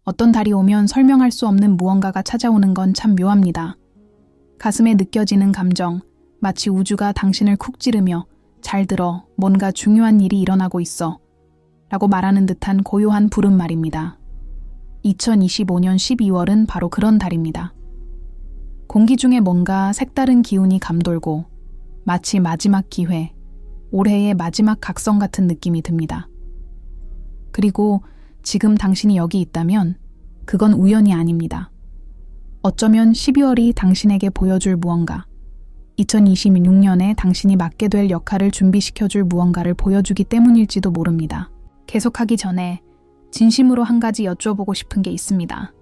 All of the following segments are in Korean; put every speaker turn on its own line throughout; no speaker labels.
어떤 달이 오면 설명할 수 없는 무언가가 찾아오는 건 참 묘합니다. 가슴에 느껴지는 감정, 마치 우주가 당신을 쿡 찌르며 잘 들어, 뭔가 중요한 일이 일어나고 있어 라고 말하는 듯한 고요한 부름 말입니다. 2025년 12월은 바로 그런 달입니다. 공기 중에 뭔가 색다른 기운이 감돌고 마치 마지막 기회, 올해의 마지막 각성 같은 느낌이 듭니다. 그리고 지금 당신이 여기 있다면 그건 우연이 아닙니다. 어쩌면 12월이 당신에게 보여줄 무언가, 2026년에 당신이 맡게 될 역할을 준비시켜줄 무언가를 보여주기 때문일지도 모릅니다. 계속하기 전에 진심으로 한 가지 여쭤보고 싶은 게 있습니다.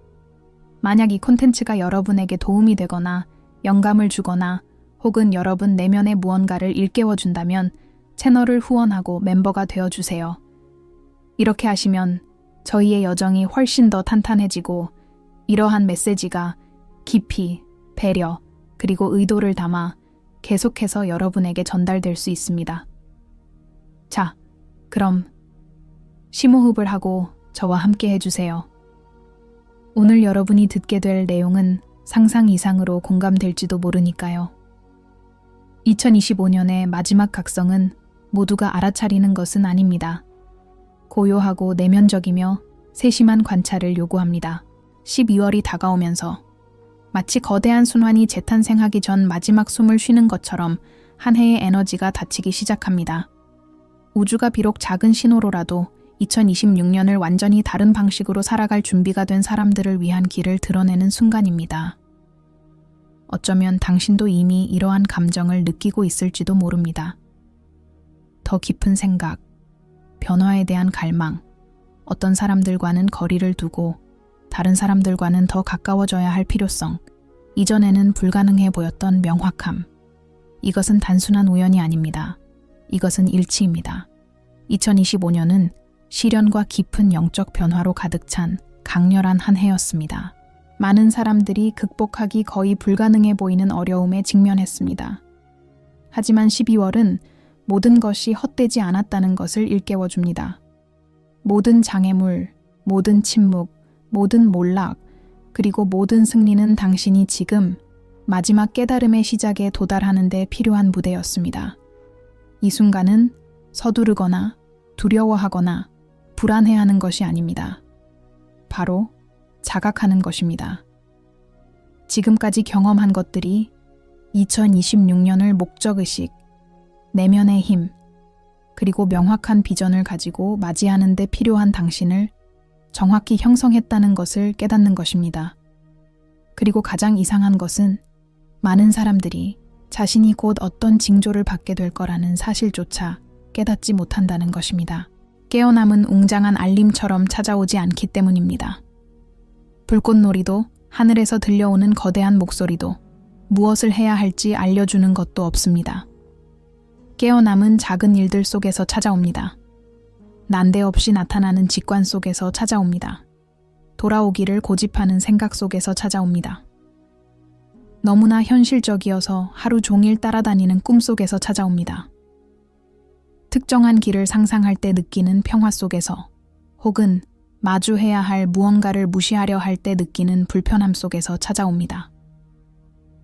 만약 이 콘텐츠가 여러분에게 도움이 되거나 영감을 주거나 혹은 여러분 내면의 무언가를 일깨워준다면 채널을 후원하고 멤버가 되어주세요. 이렇게 하시면 저희의 여정이 훨씬 더 탄탄해지고 이러한 메시지가 깊이, 배려, 그리고 의도를 담아 계속해서 여러분에게 전달될 수 있습니다. 자, 그럼 심호흡을 하고 저와 함께 해주세요. 오늘 여러분이 듣게 될 내용은 상상 이상으로 공감될지도 모르니까요. 2025년의 마지막 각성은 모두가 알아차리는 것은 아닙니다. 고요하고 내면적이며 세심한 관찰을 요구합니다. 12월이 다가오면서 마치 거대한 순환이 재탄생하기 전 마지막 숨을 쉬는 것처럼 한 해의 에너지가 닫히기 시작합니다. 우주가 비록 작은 신호로라도 2026년을 완전히 다른 방식으로 살아갈 준비가 된 사람들을 위한 길을 드러내는 순간입니다. 어쩌면 당신도 이미 이러한 감정을 느끼고 있을지도 모릅니다. 더 깊은 생각, 변화에 대한 갈망, 어떤 사람들과는 거리를 두고 다른 사람들과는 더 가까워져야 할 필요성, 이전에는 불가능해 보였던 명확함. 이것은 단순한 우연이 아닙니다. 이것은 일치입니다. 2025년은 시련과 깊은 영적 변화로 가득 찬 강렬한 한 해였습니다. 많은 사람들이 극복하기 거의 불가능해 보이는 어려움에 직면했습니다. 하지만 12월은 모든 것이 헛되지 않았다는 것을 일깨워줍니다. 모든 장애물, 모든 침묵, 모든 몰락, 그리고 모든 승리는 당신이 지금 마지막 깨달음의 시작에 도달하는 데 필요한 무대였습니다. 이 순간은 서두르거나 두려워하거나 불안해하는 것이 아닙니다. 바로 자각하는 것입니다. 지금까지 경험한 것들이 2026년을 목적의식, 내면의 힘, 그리고 명확한 비전을 가지고 맞이하는 데 필요한 당신을 정확히 형성했다는 것을 깨닫는 것입니다. 그리고 가장 이상한 것은 많은 사람들이 자신이 곧 어떤 징조를 받게 될 거라는 사실조차 깨닫지 못한다는 것입니다. 깨어남은 웅장한 알림처럼 찾아오지 않기 때문입니다. 불꽃놀이도 하늘에서 들려오는 거대한 목소리도 무엇을 해야 할지 알려주는 것도 없습니다. 깨어남은 작은 일들 속에서 찾아옵니다. 난데없이 나타나는 직관 속에서 찾아옵니다. 돌아오기를 고집하는 생각 속에서 찾아옵니다. 너무나 현실적이어서 하루 종일 따라다니는 꿈 속에서 찾아옵니다. 특정한 길을 상상할 때 느끼는 평화 속에서, 혹은 마주해야 할 무언가를 무시하려 할 때 느끼는 불편함 속에서 찾아옵니다.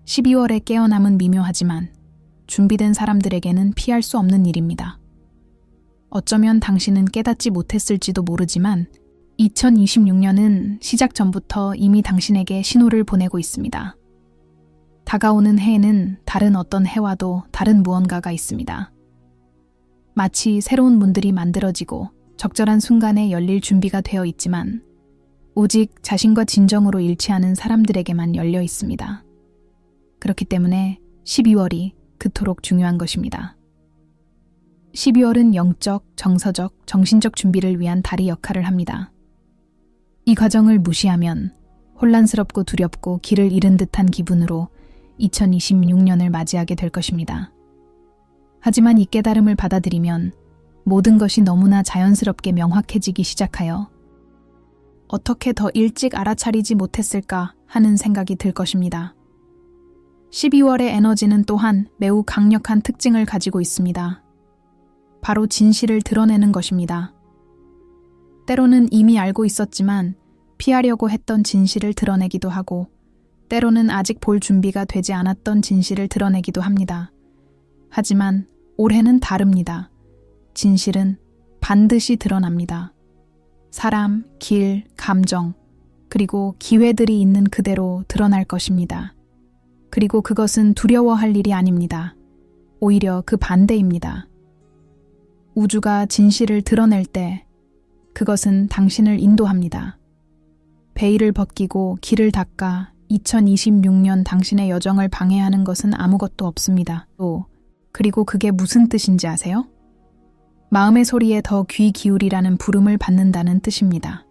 12월의 깨어남은 미묘하지만 준비된 사람들에게는 피할 수 없는 일입니다. 어쩌면 당신은 깨닫지 못했을지도 모르지만 2026년은 시작 전부터 이미 당신에게 신호를 보내고 있습니다. 다가오는 해에는 다른 어떤 해와도 다른 무언가가 있습니다. 마치 새로운 문들이 만들어지고 적절한 순간에 열릴 준비가 되어 있지만 오직 자신과 진정으로 일치하는 사람들에게만 열려 있습니다. 그렇기 때문에 12월이 그토록 중요한 것입니다. 12월은 영적, 정서적, 정신적 준비를 위한 다리 역할을 합니다. 이 과정을 무시하면 혼란스럽고 두렵고 길을 잃은 듯한 기분으로 2026년을 맞이하게 될 것입니다. 하지만 이 깨달음을 받아들이면 모든 것이 너무나 자연스럽게 명확해지기 시작하여 어떻게 더 일찍 알아차리지 못했을까 하는 생각이 들 것입니다. 12월의 에너지는 또한 매우 강력한 특징을 가지고 있습니다. 바로 진실을 드러내는 것입니다. 때로는 이미 알고 있었지만 피하려고 했던 진실을 드러내기도 하고 때로는 아직 볼 준비가 되지 않았던 진실을 드러내기도 합니다. 하지만 올해는 다릅니다. 진실은 반드시 드러납니다. 사람, 길, 감정, 그리고 기회들이 있는 그대로 드러날 것입니다. 그리고 그것은 두려워할 일이 아닙니다. 오히려 그 반대입니다. 우주가 진실을 드러낼 때 그것은 당신을 인도합니다. 베일을 벗기고 길을 닦아 2026년 당신의 여정을 방해하는 것은 아무것도 없습니다. 그리고 그게 무슨 뜻인지 아세요? 마음의 소리에 더 귀 기울이라는 부름을 받는다는 뜻입니다.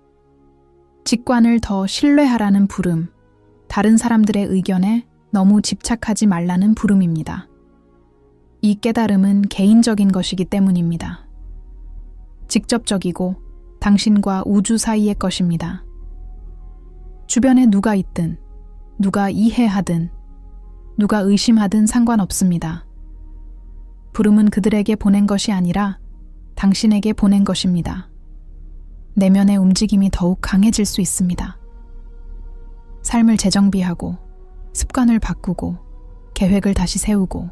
직관을 더 신뢰하라는 부름, 다른 사람들의 의견에 너무 집착하지 말라는 부름입니다. 이 깨달음은 개인적인 것이기 때문입니다. 직접적이고 당신과 우주 사이의 것입니다. 주변에 누가 있든, 누가 이해하든, 누가 의심하든 상관없습니다. 부름은 그들에게 보낸 것이 아니라 당신에게 보낸 것입니다. 내면의 움직임이 더욱 강해질 수 있습니다. 삶을 재정비하고, 습관을 바꾸고, 계획을 다시 세우고,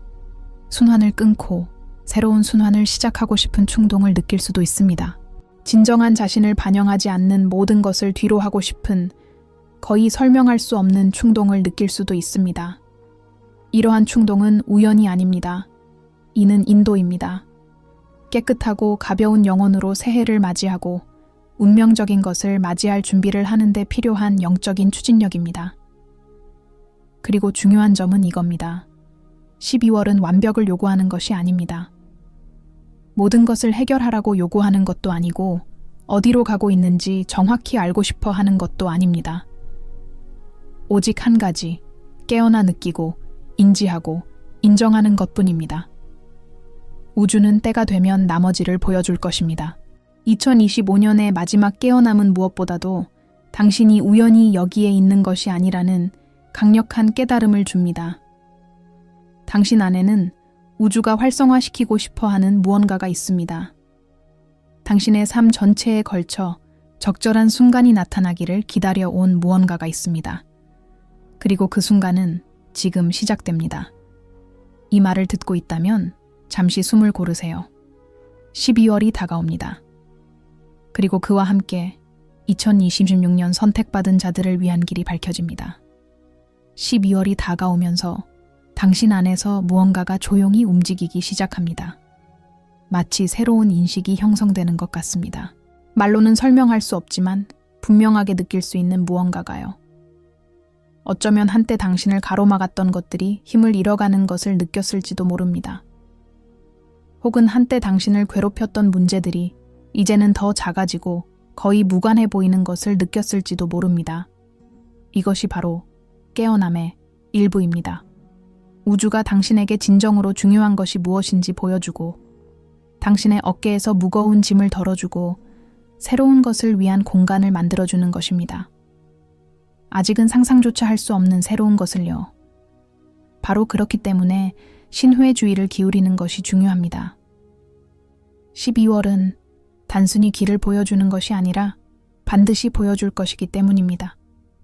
순환을 끊고 새로운 순환을 시작하고 싶은 충동을 느낄 수도 있습니다. 진정한 자신을 반영하지 않는 모든 것을 뒤로 하고 싶은 거의 설명할 수 없는 충동을 느낄 수도 있습니다. 이러한 충동은 우연이 아닙니다. 이는 인도입니다. 깨끗하고 가벼운 영혼으로 새해를 맞이하고 운명적인 것을 맞이할 준비를 하는 데 필요한 영적인 추진력입니다. 그리고 중요한 점은 이겁니다. 12월은 완벽을 요구하는 것이 아닙니다. 모든 것을 해결하라고 요구하는 것도 아니고 어디로 가고 있는지 정확히 알고 싶어 하는 것도 아닙니다. 오직 한 가지, 깨어나 느끼고 인지하고 인정하는 것뿐입니다. 우주는 때가 되면 나머지를 보여줄 것입니다. 2025년의 마지막 깨어남은 무엇보다도 당신이 우연히 여기에 있는 것이 아니라는 강력한 깨달음을 줍니다. 당신 안에는 우주가 활성화시키고 싶어 하는 무언가가 있습니다. 당신의 삶 전체에 걸쳐 적절한 순간이 나타나기를 기다려온 무언가가 있습니다. 그리고 그 순간은 지금 시작됩니다. 이 말을 듣고 있다면 잠시 숨을 고르세요. 12월이 다가옵니다. 그리고 그와 함께 2026년 선택받은 자들을 위한 길이 밝혀집니다. 12월이 다가오면서 당신 안에서 무언가가 조용히 움직이기 시작합니다. 마치 새로운 인식이 형성되는 것 같습니다. 말로는 설명할 수 없지만 분명하게 느낄 수 있는 무언가가요. 어쩌면 한때 당신을 가로막았던 것들이 힘을 잃어가는 것을 느꼈을지도 모릅니다. 혹은 한때 당신을 괴롭혔던 문제들이 이제는 더 작아지고 거의 무관해 보이는 것을 느꼈을지도 모릅니다. 이것이 바로 깨어남의 일부입니다. 우주가 당신에게 진정으로 중요한 것이 무엇인지 보여주고 당신의 어깨에서 무거운 짐을 덜어주고 새로운 것을 위한 공간을 만들어주는 것입니다. 아직은 상상조차 할 수 없는 새로운 것을요. 바로 그렇기 때문에 신회주의를 기울이는 것이 중요합니다. 12월은 단순히 길을 보여주는 것이 아니라 반드시 보여줄 것이기 때문입니다.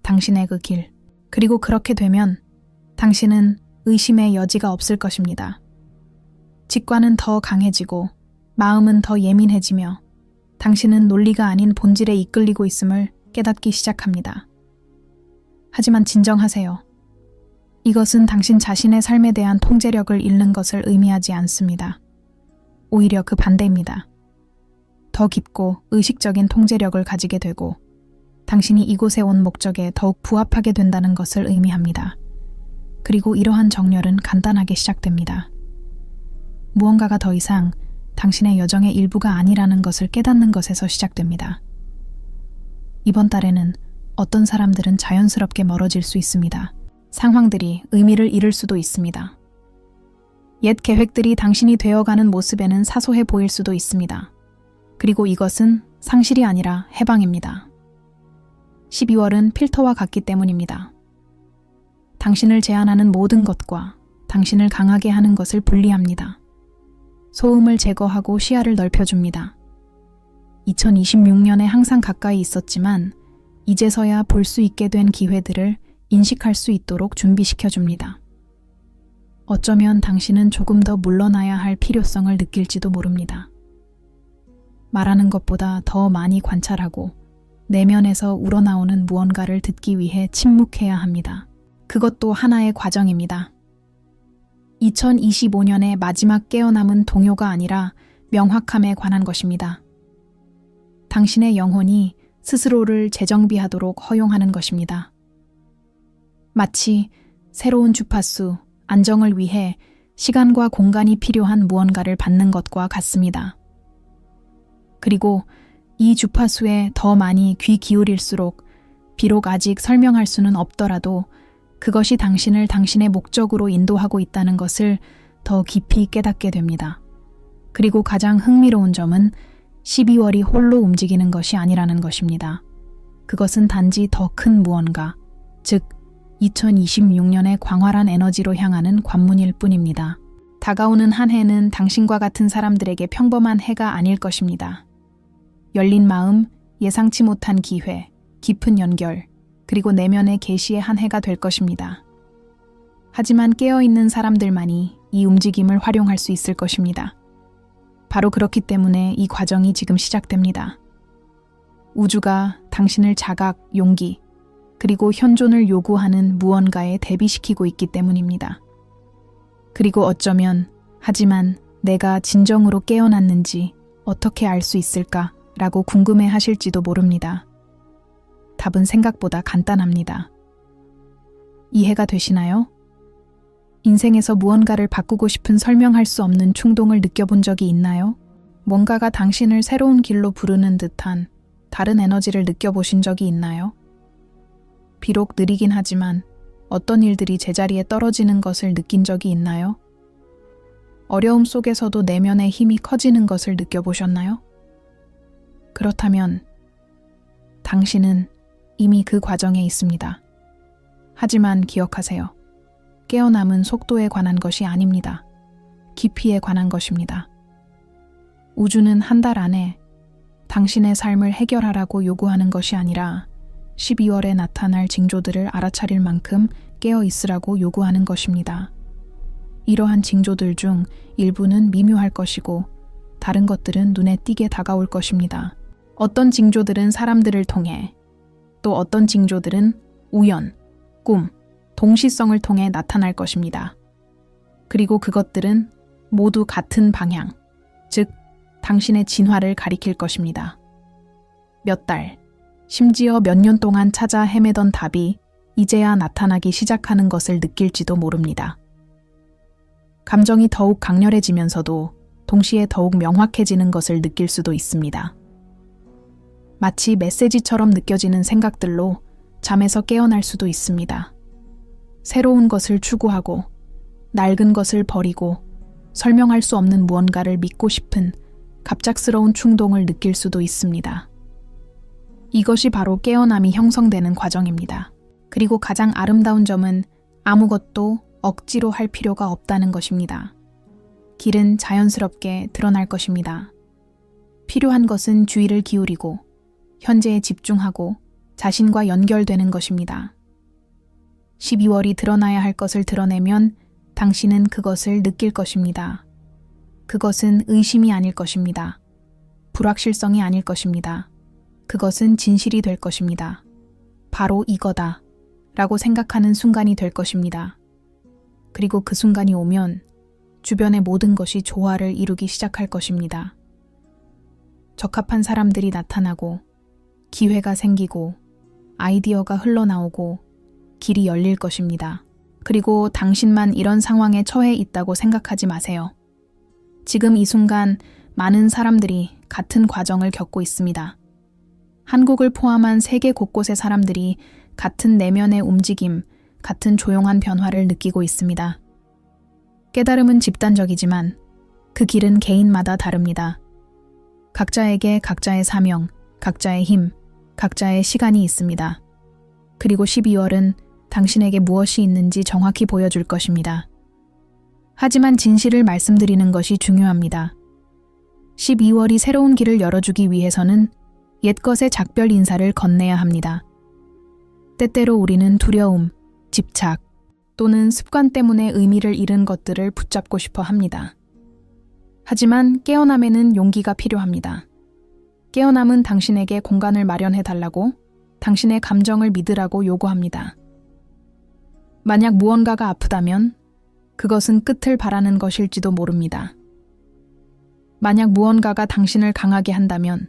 당신의 그 길. 그리고 그렇게 되면 당신은 의심의 여지가 없을 것입니다. 직관은 더 강해지고 마음은 더 예민해지며 당신은 논리가 아닌 본질에 이끌리고 있음을 깨닫기 시작합니다. 하지만 진정하세요. 이것은 당신 자신의 삶에 대한 통제력을 잃는 것을 의미하지 않습니다. 오히려 그 반대입니다. 더 깊고 의식적인 통제력을 가지게 되고 당신이 이곳에 온 목적에 더욱 부합하게 된다는 것을 의미합니다. 그리고 이러한 정렬은 간단하게 시작됩니다. 무언가가 더 이상 당신의 여정의 일부가 아니라는 것을 깨닫는 것에서 시작됩니다. 이번 달에는 어떤 사람들은 자연스럽게 멀어질 수 있습니다. 상황들이 의미를 잃을 수도 있습니다. 옛 계획들이 당신이 되어가는 모습에는 사소해 보일 수도 있습니다. 그리고 이것은 상실이 아니라 해방입니다. 12월은 필터와 같기 때문입니다. 당신을 제한하는 모든 것과 당신을 강하게 하는 것을 분리합니다. 소음을 제거하고 시야를 넓혀줍니다. 2026년에 항상 가까이 있었지만 이제서야 볼 수 있게 된 기회들을 인식할 수 있도록 준비시켜 줍니다. 어쩌면 당신은 조금 더 물러나야 할 필요성을 느낄지도 모릅니다. 말하는 것보다 더 많이 관찰하고 내면에서 우러나오는 무언가를 듣기 위해 침묵해야 합니다. 그것도 하나의 과정입니다. 2025년의 마지막 깨어남은 동요가 아니라 명확함에 관한 것입니다. 당신의 영혼이 스스로를 재정비하도록 허용하는 것입니다. 마치 새로운 주파수, 안정을 위해 시간과 공간이 필요한 무언가를 받는 것과 같습니다. 그리고 이 주파수에 더 많이 귀 기울일수록 비록 아직 설명할 수는 없더라도 그것이 당신을 당신의 목적으로 인도하고 있다는 것을 더 깊이 깨닫게 됩니다. 그리고 가장 흥미로운 점은 12월이 홀로 움직이는 것이 아니라는 것입니다. 그것은 단지 더 큰 무언가, 즉 2026년의 광활한 에너지로 향하는 관문일 뿐입니다. 다가오는 한 해는 당신과 같은 사람들에게 평범한 해가 아닐 것입니다. 열린 마음, 예상치 못한 기회, 깊은 연결, 그리고 내면의 계시의 한 해가 될 것입니다. 하지만 깨어있는 사람들만이 이 움직임을 활용할 수 있을 것입니다. 바로 그렇기 때문에 이 과정이 지금 시작됩니다. 우주가 당신을 자각, 용기, 그리고 현존을 요구하는 무언가에 대비시키고 있기 때문입니다. 그리고 어쩌면, 하지만 내가 진정으로 깨어났는지 어떻게 알 수 있을까? 라고 궁금해 하실지도 모릅니다. 답은 생각보다 간단합니다. 이해가 되시나요? 인생에서 무언가를 바꾸고 싶은 설명할 수 없는 충동을 느껴본 적이 있나요? 뭔가가 당신을 새로운 길로 부르는 듯한 다른 에너지를 느껴보신 적이 있나요? 비록 느리긴 하지만 어떤 일들이 제자리에 떨어지는 것을 느낀 적이 있나요? 어려움 속에서도 내면의 힘이 커지는 것을 느껴보셨나요? 그렇다면 당신은 이미 그 과정에 있습니다. 하지만 기억하세요. 깨어남은 속도에 관한 것이 아닙니다. 깊이에 관한 것입니다. 우주는 한 달 안에 당신의 삶을 해결하라고 요구하는 것이 아니라 12월에 나타날 징조들을 알아차릴 만큼 깨어 있으라고 요구하는 것입니다. 이러한 징조들 중 일부는 미묘할 것이고 다른 것들은 눈에 띄게 다가올 것입니다. 어떤 징조들은 사람들을 통해, 또 어떤 징조들은 우연, 꿈, 동시성을 통해 나타날 것입니다. 그리고 그것들은 모두 같은 방향, 즉 당신의 진화를 가리킬 것입니다. 몇 달, 심지어 몇 년 동안 찾아 헤매던 답이 이제야 나타나기 시작하는 것을 느낄지도 모릅니다. 감정이 더욱 강렬해지면서도 동시에 더욱 명확해지는 것을 느낄 수도 있습니다. 마치 메시지처럼 느껴지는 생각들로 잠에서 깨어날 수도 있습니다. 새로운 것을 추구하고 낡은 것을 버리고 설명할 수 없는 무언가를 믿고 싶은 갑작스러운 충동을 느낄 수도 있습니다. 이것이 바로 깨어남이 형성되는 과정입니다. 그리고 가장 아름다운 점은 아무것도 억지로 할 필요가 없다는 것입니다. 길은 자연스럽게 드러날 것입니다. 필요한 것은 주의를 기울이고 현재에 집중하고 자신과 연결되는 것입니다. 12월이 드러나야 할 것을 드러내면 당신은 그것을 느낄 것입니다. 그것은 의심이 아닐 것입니다. 불확실성이 아닐 것입니다. 그것은 진실이 될 것입니다. 바로 이거다 라고 생각하는 순간이 될 것입니다. 그리고 그 순간이 오면 주변의 모든 것이 조화를 이루기 시작할 것입니다. 적합한 사람들이 나타나고 기회가 생기고 아이디어가 흘러나오고 길이 열릴 것입니다. 그리고 당신만 이런 상황에 처해 있다고 생각하지 마세요. 지금 이 순간 많은 사람들이 같은 과정을 겪고 있습니다. 한국을 포함한 세계 곳곳의 사람들이 같은 내면의 움직임, 같은 조용한 변화를 느끼고 있습니다. 깨달음은 집단적이지만 그 길은 개인마다 다릅니다. 각자에게 각자의 사명, 각자의 힘, 각자의 시간이 있습니다. 그리고 12월은 당신에게 무엇이 있는지 정확히 보여줄 것입니다. 하지만 진실을 말씀드리는 것이 중요합니다. 12월이 새로운 길을 열어주기 위해서는 옛것의 작별 인사를 건네야 합니다. 때때로 우리는 두려움, 집착 또는 습관 때문에 의미를 잃은 것들을 붙잡고 싶어 합니다. 하지만 깨어남에는 용기가 필요합니다. 깨어남은 당신에게 공간을 마련해 달라고, 당신의 감정을 믿으라고 요구합니다. 만약 무언가가 아프다면 그것은 끝을 바라는 것일지도 모릅니다. 만약 무언가가 당신을 강하게 한다면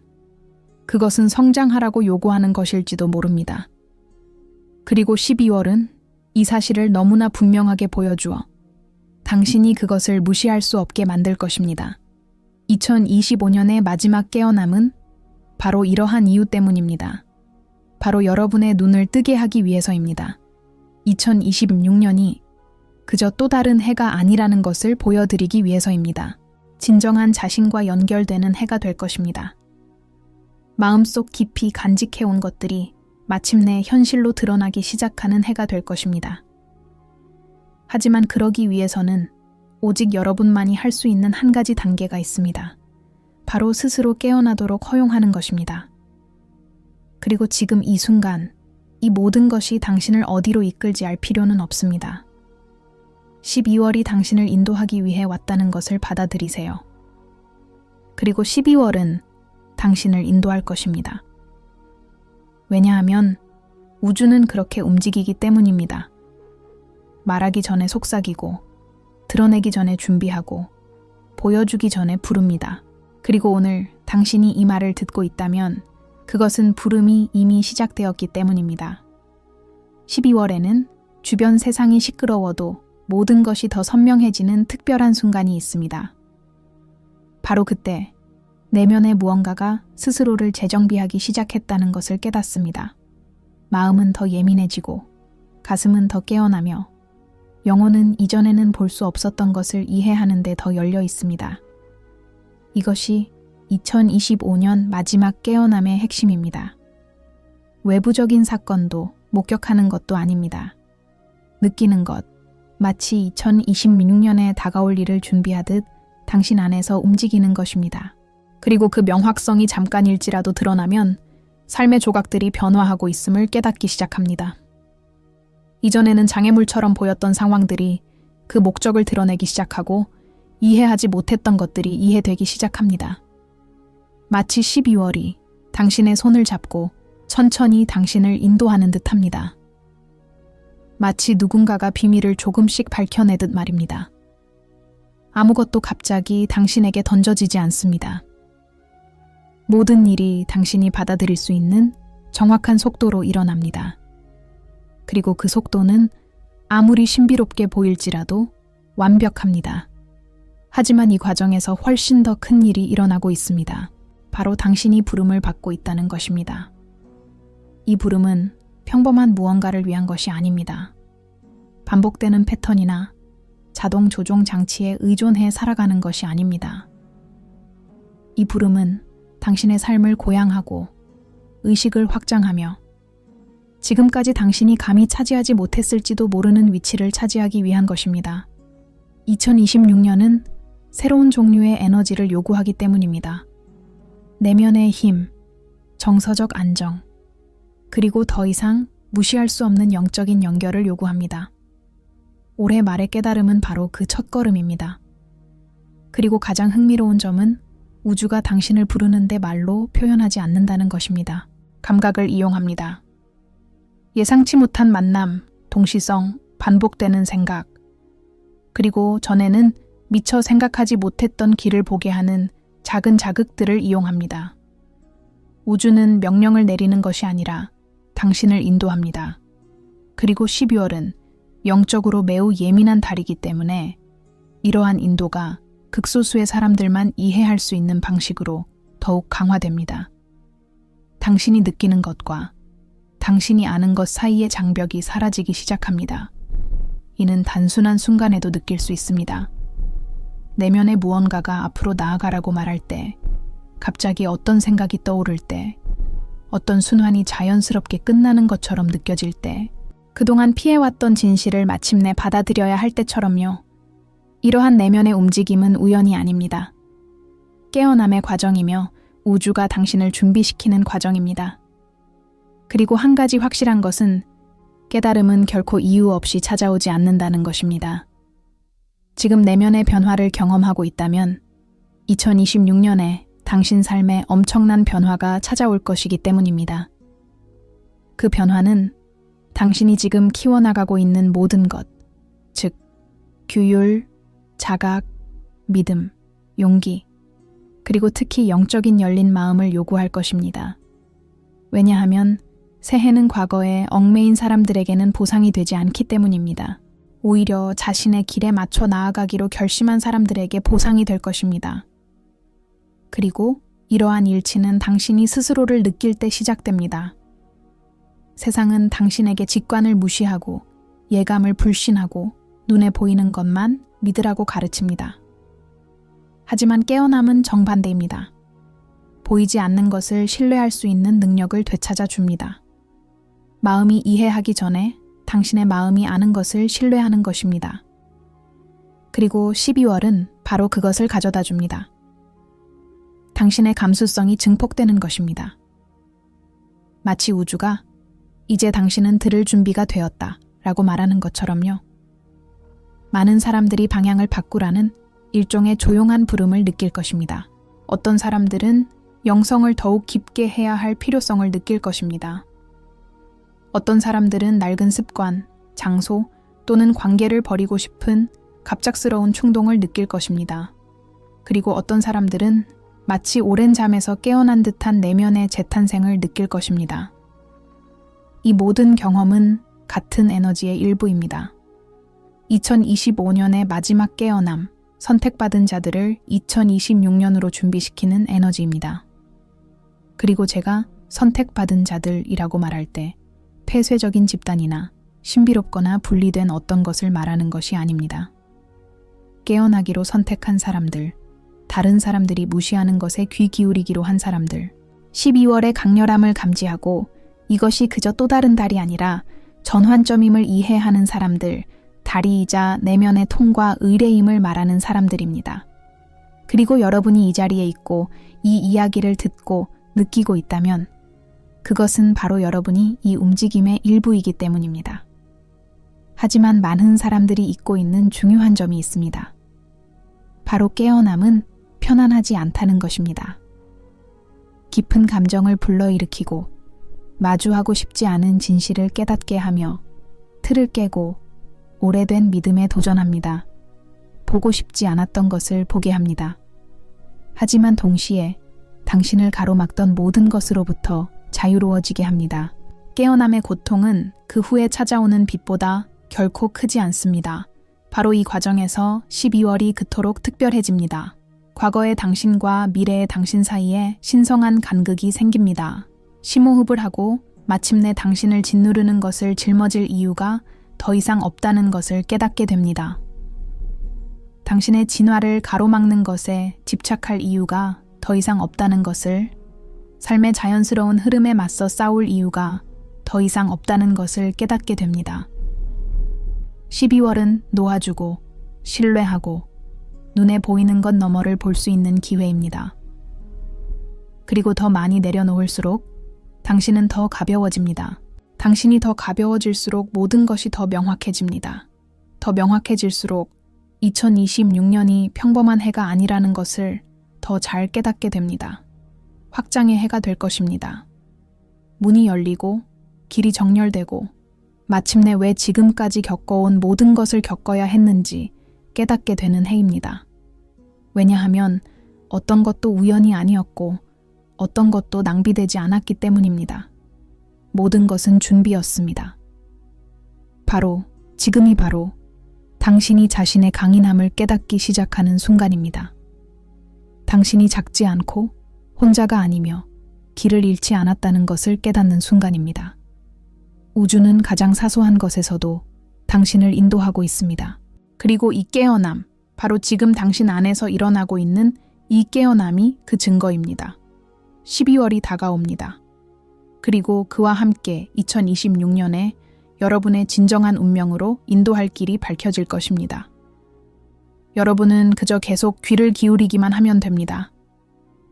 그것은 성장하라고 요구하는 것일지도 모릅니다. 그리고 12월은 이 사실을 너무나 분명하게 보여주어 당신이 그것을 무시할 수 없게 만들 것입니다. 2025년의 마지막 깨어남은 바로 이러한 이유 때문입니다. 바로 여러분의 눈을 뜨게 하기 위해서입니다. 2026년이 그저 또 다른 해가 아니라는 것을 보여드리기 위해서입니다. 진정한 자신과 연결되는 해가 될 것입니다. 마음속 깊이 간직해온 것들이 마침내 현실로 드러나기 시작하는 해가 될 것입니다. 하지만 그러기 위해서는 오직 여러분만이 할 수 있는 한 가지 단계가 있습니다. 바로 스스로 깨어나도록 허용하는 것입니다. 그리고 지금 이 순간, 이 모든 것이 당신을 어디로 이끌지 알 필요는 없습니다. 12월이 당신을 인도하기 위해 왔다는 것을 받아들이세요. 그리고 12월은 당신을 인도할 것입니다. 왜냐하면 우주는 그렇게 움직이기 때문입니다. 말하기 전에 속삭이고, 드러내기 전에 준비하고, 보여주기 전에 부릅니다. 그리고 오늘 당신이 이 말을 듣고 있다면 그것은 부름이 이미 시작되었기 때문입니다. 12월에는 주변 세상이 시끄러워도 모든 것이 더 선명해지는 특별한 순간이 있습니다. 바로 그때 내면의 무언가가 스스로를 재정비하기 시작했다는 것을 깨닫습니다. 마음은 더 예민해지고 가슴은 더 깨어나며 영혼은 이전에는 볼 수 없었던 것을 이해하는 데 더 열려 있습니다. 이것이 2025년 마지막 깨어남의 핵심입니다. 외부적인 사건도 목격하는 것도 아닙니다. 느끼는 것, 마치 2026년에 다가올 일을 준비하듯 당신 안에서 움직이는 것입니다. 그리고 그 명확성이 잠깐일지라도 드러나면 삶의 조각들이 변화하고 있음을 깨닫기 시작합니다. 이전에는 장애물처럼 보였던 상황들이 그 목적을 드러내기 시작하고 이해하지 못했던 것들이 이해되기 시작합니다. 마치 12월이 당신의 손을 잡고 천천히 당신을 인도하는 듯합니다. 마치 누군가가 비밀을 조금씩 밝혀내듯 말입니다. 아무것도 갑자기 당신에게 던져지지 않습니다. 모든 일이 당신이 받아들일 수 있는 정확한 속도로 일어납니다. 그리고 그 속도는 아무리 신비롭게 보일지라도 완벽합니다. 하지만 이 과정에서 훨씬 더 큰 일이 일어나고 있습니다. 바로 당신이 부름을 받고 있다는 것입니다. 이 부름은 평범한 무언가를 위한 것이 아닙니다. 반복되는 패턴이나 자동 조종 장치에 의존해 살아가는 것이 아닙니다. 이 부름은 당신의 삶을 고양하고 의식을 확장하며 지금까지 당신이 감히 차지하지 못했을지도 모르는 위치를 차지하기 위한 것입니다. 2026년은 새로운 종류의 에너지를 요구하기 때문입니다. 내면의 힘, 정서적 안정, 그리고 더 이상 무시할 수 없는 영적인 연결을 요구합니다. 올해 말의 깨달음은 바로 그 첫걸음입니다. 그리고 가장 흥미로운 점은 우주가 당신을 부르는데 말로 표현하지 않는다는 것입니다. 감각을 이용합니다. 예상치 못한 만남, 동시성, 반복되는 생각, 그리고 전에는 미처 생각하지 못했던 길을 보게 하는 작은 자극들을 이용합니다. 우주는 명령을 내리는 것이 아니라 당신을 인도합니다. 그리고 12월은 영적으로 매우 예민한 달이기 때문에 이러한 인도가 극소수의 사람들만 이해할 수 있는 방식으로 더욱 강화됩니다. 당신이 느끼는 것과 당신이 아는 것 사이의 장벽이 사라지기 시작합니다. 이는 단순한 순간에도 느낄 수 있습니다. 내면의 무언가가 앞으로 나아가라고 말할 때, 갑자기 어떤 생각이 떠오를 때, 어떤 순환이 자연스럽게 끝나는 것처럼 느껴질 때, 그동안 피해왔던 진실을 마침내 받아들여야 할 때처럼요. 이러한 내면의 움직임은 우연이 아닙니다. 깨어남의 과정이며 우주가 당신을 준비시키는 과정입니다. 그리고 한 가지 확실한 것은 깨달음은 결코 이유 없이 찾아오지 않는다는 것입니다. 지금 내면의 변화를 경험하고 있다면 2026년에 당신 삶에 엄청난 변화가 찾아올 것이기 때문입니다. 그 변화는 당신이 지금 키워나가고 있는 모든 것, 즉, 규율, 자각, 믿음, 용기, 그리고 특히 영적인 열린 마음을 요구할 것입니다. 왜냐하면 새해는 과거에 얽매인 사람들에게는 보상이 되지 않기 때문입니다. 오히려 자신의 길에 맞춰 나아가기로 결심한 사람들에게 보상이 될 것입니다. 그리고 이러한 일치는 당신이 스스로를 느낄 때 시작됩니다. 세상은 당신에게 직관을 무시하고 예감을 불신하고 눈에 보이는 것만 믿으라고 가르칩니다. 하지만 깨어남은 정반대입니다. 보이지 않는 것을 신뢰할 수 있는 능력을 되찾아 줍니다. 마음이 이해하기 전에 당신의 마음이 아는 것을 신뢰하는 것입니다. 그리고 12월은 바로 그것을 가져다 줍니다. 당신의 감수성이 증폭되는 것입니다. 마치 우주가 이제 당신은 들을 준비가 되었다 라고 말하는 것처럼요. 많은 사람들이 방향을 바꾸라는 일종의 조용한 부름을 느낄 것입니다. 어떤 사람들은 영성을 더욱 깊게 해야 할 필요성을 느낄 것입니다. 어떤 사람들은 낡은 습관, 장소 또는 관계를 버리고 싶은 갑작스러운 충동을 느낄 것입니다. 그리고 어떤 사람들은 마치 오랜 잠에서 깨어난 듯한 내면의 재탄생을 느낄 것입니다. 이 모든 경험은 같은 에너지의 일부입니다. 2025년의 마지막 깨어남, 선택받은 자들을 2026년으로 준비시키는 에너지입니다. 그리고 제가 선택받은 자들이라고 말할 때 폐쇄적인 집단이나 신비롭거나 분리된 어떤 것을 말하는 것이 아닙니다. 깨어나기로 선택한 사람들, 다른 사람들이 무시하는 것에 귀 기울이기로 한 사람들, 12월의 강렬함을 감지하고 이것이 그저 또 다른 달이 아니라 전환점임을 이해하는 사람들, 달이이자 내면의 통과 의뢰임을 말하는 사람들입니다. 그리고 여러분이 이 자리에 있고 이 이야기를 듣고 느끼고 있다면 그것은 바로 여러분이 이 움직임의 일부이기 때문입니다. 하지만 많은 사람들이 잊고 있는 중요한 점이 있습니다. 바로 깨어남은 편안하지 않다는 것입니다. 깊은 감정을 불러일으키고 마주하고 싶지 않은 진실을 깨닫게 하며 틀을 깨고 오래된 믿음에 도전합니다. 보고 싶지 않았던 것을 보게 합니다. 하지만 동시에 당신을 가로막던 모든 것으로부터 자유로워지게 합니다. 깨어남의 고통은 그 후에 찾아오는 빛보다 결코 크지 않습니다. 바로 이 과정에서 12월이 그토록 특별해집니다. 과거의 당신과 미래의 당신 사이에 신성한 간극이 생깁니다. 심호흡을 하고 마침내 당신을 짓누르는 것을 짊어질 이유가 더 이상 없다는 것을 깨닫게 됩니다. 당신의 진화를 가로막는 것에 집착할 이유가 더 이상 없다는 것을, 삶의 자연스러운 흐름에 맞서 싸울 이유가 더 이상 없다는 것을 깨닫게 됩니다. 12월은 놓아주고 신뢰하고 눈에 보이는 것 너머를 볼 수 있는 기회입니다. 그리고 더 많이 내려놓을수록 당신은 더 가벼워집니다. 당신이 더 가벼워질수록 모든 것이 더 명확해집니다. 더 명확해질수록 2026년이 평범한 해가 아니라는 것을 더 잘 깨닫게 됩니다. 확장의 해가 될 것입니다. 문이 열리고 길이 정렬되고 마침내 왜 지금까지 겪어온 모든 것을 겪어야 했는지 깨닫게 되는 해입니다. 왜냐하면 어떤 것도 우연이 아니었고 어떤 것도 낭비되지 않았기 때문입니다. 모든 것은 준비였습니다. 지금이 바로 당신이 자신의 강인함을 깨닫기 시작하는 순간입니다. 당신이 작지 않고 혼자가 아니며 길을 잃지 않았다는 것을 깨닫는 순간입니다. 우주는 가장 사소한 것에서도 당신을 인도하고 있습니다. 그리고 이 깨어남, 바로 지금 당신 안에서 일어나고 있는 이 깨어남이 그 증거입니다. 12월이 다가옵니다. 그리고 그와 함께 2026년에 여러분의 진정한 운명으로 인도할 길이 밝혀질 것입니다. 여러분은 그저 계속 귀를 기울이기만 하면 됩니다.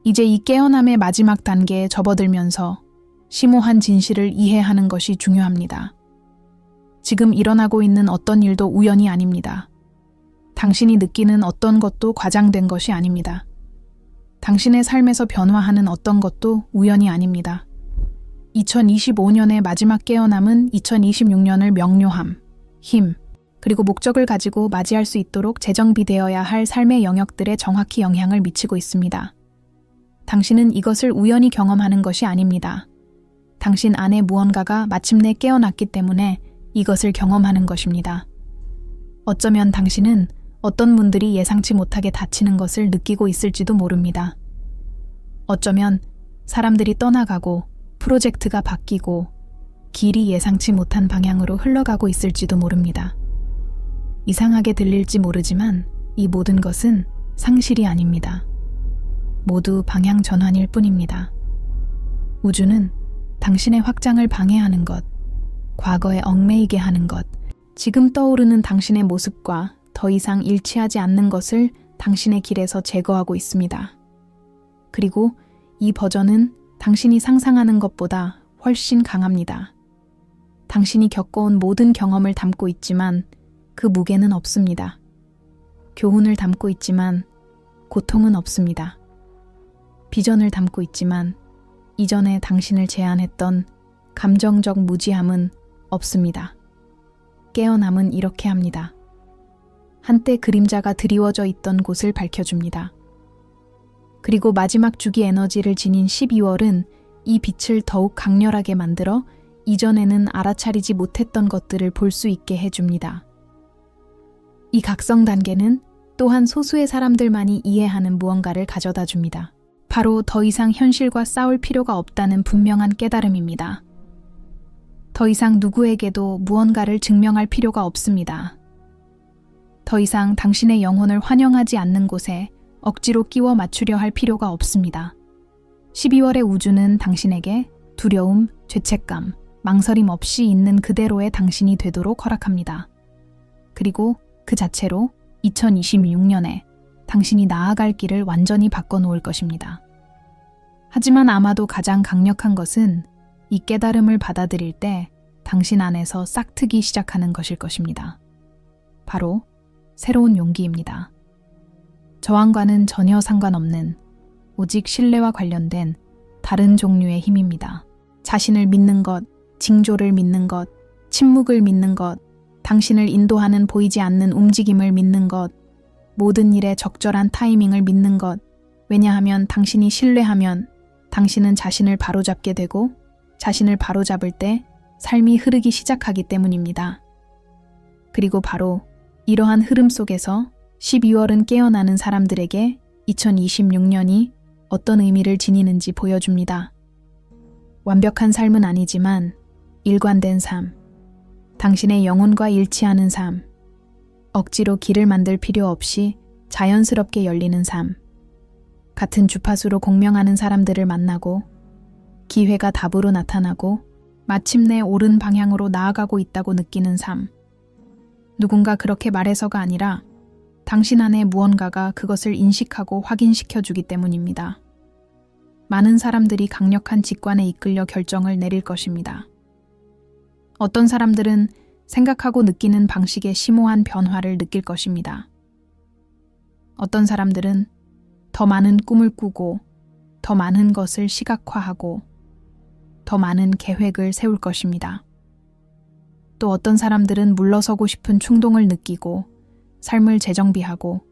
이제 이 깨어남의 마지막 단계에 접어들면서 심오한 진실을 이해하는 것이 중요합니다. 지금 일어나고 있는 어떤 일도 우연이 아닙니다. 당신이 느끼는 어떤 것도 과장된 것이 아닙니다. 당신의 삶에서 변화하는 어떤 것도 우연이 아닙니다. 2025년의 마지막 깨어남은 2026년을 명료함, 힘, 그리고 목적을 가지고 맞이할 수 있도록 재정비되어야 할 삶의 영역들에 정확히 영향을 미치고 있습니다. 당신은 이것을 우연히 경험하는 것이 아닙니다. 당신 안에 무언가가 마침내 깨어났기 때문에 이것을 경험하는 것입니다. 어쩌면 당신은 어떤 분들이 예상치 못하게 다치는 것을 느끼고 있을지도 모릅니다. 어쩌면 사람들이 떠나가고 프로젝트가 바뀌고 길이 예상치 못한 방향으로 흘러가고 있을지도 모릅니다. 이상하게 들릴지 모르지만 이 모든 것은 상실이 아닙니다. 모두 방향 전환일 뿐입니다. 우주는 당신의 확장을 방해하는 것, 과거에 얽매이게 하는 것, 지금 떠오르는 당신의 모습과 더 이상 일치하지 않는 것을 당신의 길에서 제거하고 있습니다. 그리고 이 버전은 당신이 상상하는 것보다 훨씬 강합니다. 당신이 겪어온 모든 경험을 담고 있지만 그 무게는 없습니다. 교훈을 담고 있지만 고통은 없습니다. 비전을 담고 있지만 이전에 당신을 제한했던 감정적 무지함은 없습니다. 깨어남은 이렇게 합니다. 한때 그림자가 드리워져 있던 곳을 밝혀줍니다. 그리고 마지막 주기 에너지를 지닌 12월은 이 빛을 더욱 강렬하게 만들어 이전에는 알아차리지 못했던 것들을 볼 수 있게 해줍니다. 이 각성 단계는 또한 소수의 사람들만이 이해하는 무언가를 가져다 줍니다. 바로 더 이상 현실과 싸울 필요가 없다는 분명한 깨달음입니다. 더 이상 누구에게도 무언가를 증명할 필요가 없습니다. 더 이상 당신의 영혼을 환영하지 않는 곳에 억지로 끼워 맞추려 할 필요가 없습니다. 12월의 우주는 당신에게 두려움, 죄책감, 망설임 없이 있는 그대로의 당신이 되도록 허락합니다. 그리고 그 자체로 2026년에 당신이 나아갈 길을 완전히 바꿔놓을 것입니다. 하지만 아마도 가장 강력한 것은 이 깨달음을 받아들일 때 당신 안에서 싹트기 시작하는 것일 것입니다. 바로 새로운 용기입니다. 저항과는 전혀 상관없는 오직 신뢰와 관련된 다른 종류의 힘입니다. 자신을 믿는 것, 징조를 믿는 것, 침묵을 믿는 것, 당신을 인도하는 보이지 않는 움직임을 믿는 것, 모든 일에 적절한 타이밍을 믿는 것. 왜냐하면 당신이 신뢰하면 당신은 자신을 바로잡게 되고 자신을 바로잡을 때 삶이 흐르기 시작하기 때문입니다. 그리고 바로 이러한 흐름 속에서 12월은 깨어나는 사람들에게 2026년이 어떤 의미를 지니는지 보여줍니다. 완벽한 삶은 아니지만 일관된 삶, 당신의 영혼과 일치하는 삶, 억지로 길을 만들 필요 없이 자연스럽게 열리는 삶, 같은 주파수로 공명하는 사람들을 만나고 기회가 답으로 나타나고 마침내 옳은 방향으로 나아가고 있다고 느끼는 삶. 누군가 그렇게 말해서가 아니라 당신 안에 무언가가 그것을 인식하고 확인시켜주기 때문입니다. 많은 사람들이 강력한 직관에 이끌려 결정을 내릴 것입니다. 어떤 사람들은 생각하고 느끼는 방식의 심오한 변화를 느낄 것입니다. 어떤 사람들은 더 많은 꿈을 꾸고 더 많은 것을 시각화하고 더 많은 계획을 세울 것입니다. 또 어떤 사람들은 물러서고 싶은 충동을 느끼고 삶을 재정비하고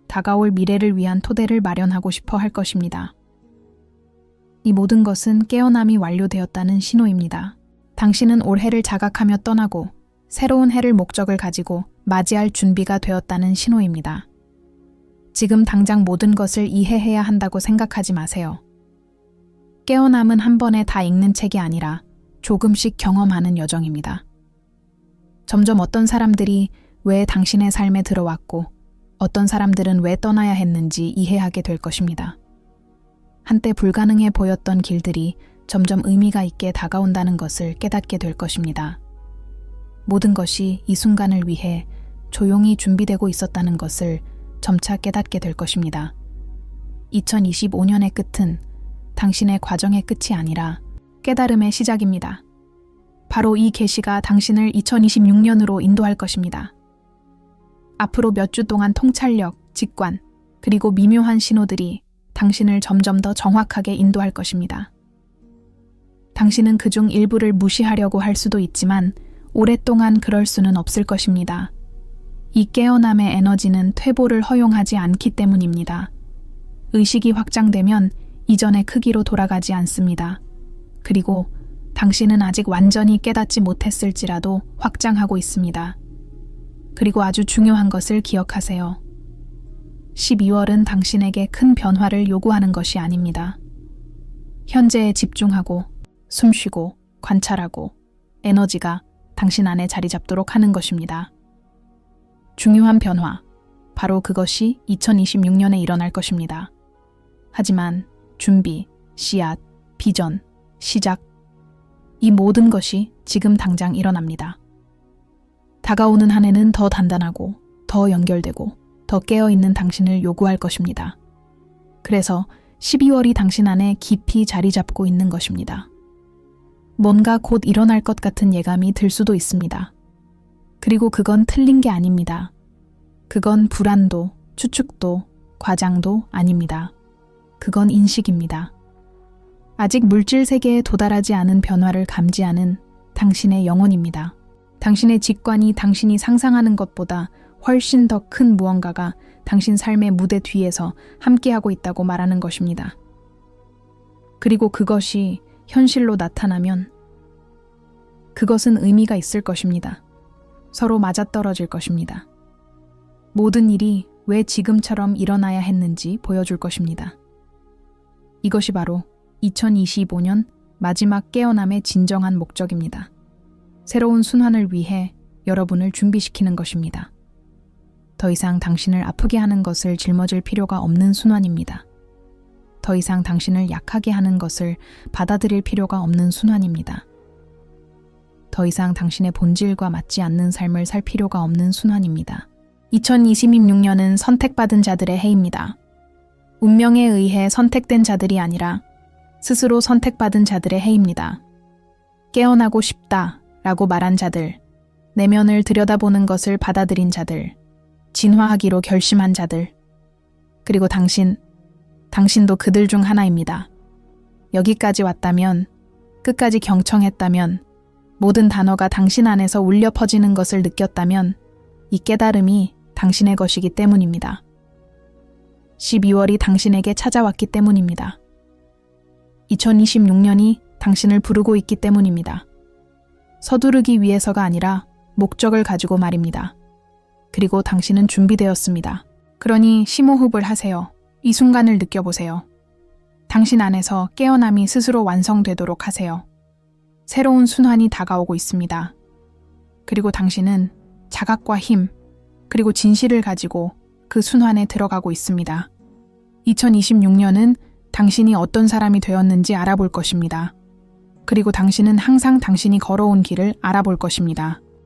다가올 미래를 위한 토대를 마련하고 싶어 할 것입니다. 이 모든 것은 깨어남이 완료되었다는 신호입니다. 당신은 올해를 자각하며 떠나고 새로운 해를 목적을 가지고 맞이할 준비가 되었다는 신호입니다. 지금 당장 모든 것을 이해해야 한다고 생각하지 마세요. 깨어남은 한 번에 다 읽는 책이 아니라 조금씩 경험하는 여정입니다. 점점 어떤 사람들이 왜 당신의 삶에 들어왔고 어떤 사람들은 왜 떠나야 했는지 이해하게 될 것입니다. 한때 불가능해 보였던 길들이 점점 의미가 있게 다가온다는 것을 깨닫게 될 것입니다. 모든 것이 이 순간을 위해 조용히 준비되고 있었다는 것을 점차 깨닫게 될 것입니다. 2025년의 끝은 당신의 과정의 끝이 아니라 깨달음의 시작입니다. 바로 이 계시가 당신을 2026년으로 인도할 것입니다. 앞으로 몇 주 동안 통찰력, 직관, 그리고 미묘한 신호들이 당신을 점점 더 정확하게 인도할 것입니다. 당신은 그중 일부를 무시하려고 할 수도 있지만 오랫동안 그럴 수는 없을 것입니다. 이 깨어남의 에너지는 퇴보를 허용하지 않기 때문입니다. 의식이 확장되면 이전의 크기로 돌아가지 않습니다. 그리고 당신은 아직 완전히 깨닫지 못했을지라도 확장하고 있습니다. 그리고 아주 중요한 것을 기억하세요. 12월은 당신에게 큰 변화를 요구하는 것이 아닙니다. 현재에 집중하고 숨쉬고 관찰하고 에너지가 당신 안에 자리 잡도록 하는 것입니다. 중요한 변화, 바로 그것이 2026년에 일어날 것입니다. 하지만 준비, 씨앗, 비전, 시작, 이 모든 것이 지금 당장 일어납니다. 다가오는 한 해는 더 단단하고 더 연결되고 더 깨어있는 당신을 요구할 것입니다. 그래서 12월이 당신 안에 깊이 자리 잡고 있는 것입니다. 뭔가 곧 일어날 것 같은 예감이 들 수도 있습니다. 그리고 그건 틀린 게 아닙니다. 그건 불안도, 추측도, 과장도 아닙니다. 그건 인식입니다. 아직 물질 세계에 도달하지 않은 변화를 감지하는 당신의 영혼입니다. 당신의 직관이 당신이 상상하는 것보다 훨씬 더 큰 무언가가 당신 삶의 무대 뒤에서 함께하고 있다고 말하는 것입니다. 그리고 그것이 현실로 나타나면 그것은 의미가 있을 것입니다. 서로 맞아떨어질 것입니다. 모든 일이 왜 지금처럼 일어나야 했는지 보여줄 것입니다. 이것이 바로 2025년 마지막 깨어남의 진정한 목적입니다. 새로운 순환을 위해 여러분을 준비시키는 것입니다. 더 이상 당신을 아프게 하는 것을 짊어질 필요가 없는 순환입니다. 더 이상 당신을 약하게 하는 것을 받아들일 필요가 없는 순환입니다. 더 이상 당신의 본질과 맞지 않는 삶을 살 필요가 없는 순환입니다. 2026년은 선택받은 자들의 해입니다. 운명에 의해 선택된 자들이 아니라 스스로 선택받은 자들의 해입니다. 깨어나고 싶다 라고 말한 자들, 내면을 들여다보는 것을 받아들인 자들, 진화하기로 결심한 자들, 그리고 당신도 그들 중 하나입니다. 여기까지 왔다면, 끝까지 경청했다면, 모든 단어가 당신 안에서 울려 퍼지는 것을 느꼈다면 이 깨달음이 당신의 것이기 때문입니다. 12월이 당신에게 찾아왔기 때문입니다. 2026년이 당신을 부르고 있기 때문입니다. 서두르기 위해서가 아니라 목적을 가지고 말입니다. 그리고 당신은 준비되었습니다. 그러니 심호흡을 하세요. 이 순간을 느껴보세요. 당신 안에서 깨어남이 스스로 완성되도록 하세요. 새로운 순환이 다가오고 있습니다. 그리고 당신은 자각과 힘, 그리고 진실을 가지고 그 순환에 들어가고 있습니다. 2026년은 당신이 어떤 사람이 되었는지 알아볼 것입니다. 그리고 당신은 항상 당신이 걸어온 길을 알아볼 것입니다.